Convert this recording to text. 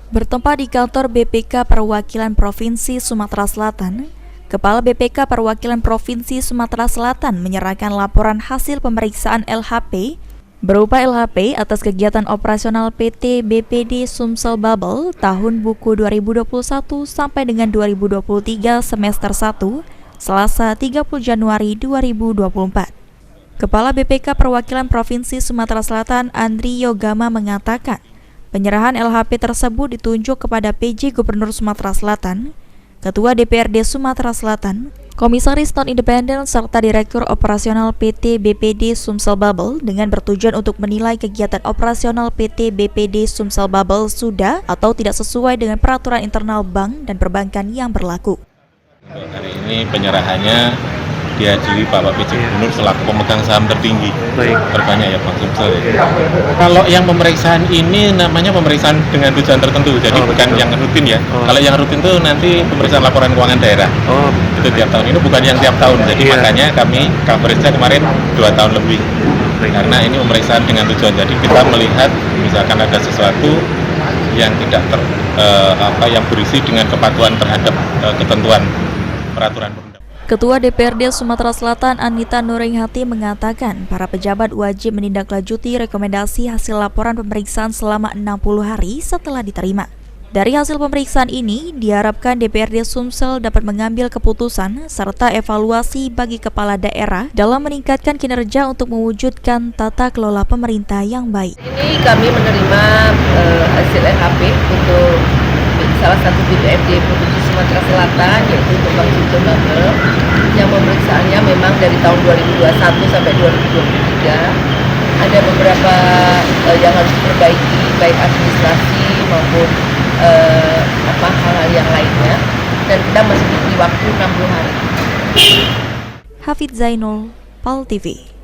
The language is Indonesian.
Bertempat di kantor BPK Perwakilan Provinsi Sumatera Selatan, Kepala BPK Perwakilan Provinsi Sumatera Selatan menyerahkan laporan hasil pemeriksaan LHP berupa LHP atas kegiatan operasional PT BPD Sumsel Bubble tahun buku 2021 sampai dengan 2023 semester 1, Selasa 30 Januari 2024. Kepala BPK Perwakilan Provinsi Sumatera Selatan Andri Yogama mengatakan, penyerahan LHP tersebut ditunjuk kepada PJ Gubernur Sumatera Selatan, Ketua DPRD Sumatera Selatan, Komisaris Non-Independen serta Direktur Operasional PT BPD Sumsel Bubble dengan bertujuan untuk menilai kegiatan operasional PT BPD Sumsel Bubble sudah atau tidak sesuai dengan peraturan internal bank dan perbankan yang berlaku. Hari ini penyerahannya dihadiri Bapak PJ Gubernur selaku pemegang saham tertinggi. Baik. Terbanyak ya Bang Sumsel. Kalau yang pemeriksaan ini namanya pemeriksaan dengan tujuan tertentu, jadi bukan yang rutin ya. Kalau yang rutin itu nanti pemeriksaan laporan keuangan daerah. Itu tiap tahun, ini bukan yang tiap tahun. Jadi makanya kami coverage-nya kemarin 2 tahun lebih. Karena ini pemeriksaan dengan tujuan, jadi kita melihat misalkan ada sesuatu yang tidak yang berisi dengan kepatuhan terhadap ketentuan peraturan perundang. Ketua DPRD Sumatera Selatan Anita Nuringhati mengatakan para pejabat wajib menindaklanjuti rekomendasi hasil laporan pemeriksaan selama 60 hari setelah diterima. Dari hasil pemeriksaan ini, diharapkan DPRD Sumsel dapat mengambil keputusan serta evaluasi bagi kepala daerah dalam meningkatkan kinerja untuk mewujudkan tata kelola pemerintah yang baik. Ini kami menerima hasil LHP untuk salah satu DPRD Provinsi Sumatera Selatan, yaitu Bang Sumsel Bubble, yang pemeriksaannya memang dari tahun 2021 sampai 2023. Ada beberapa yang harus diperbaiki, baik administrasi maupun hal-hal yang lainnya, dan kita masih diberi waktu 60 hari. Hafid Zainul, PAL TV.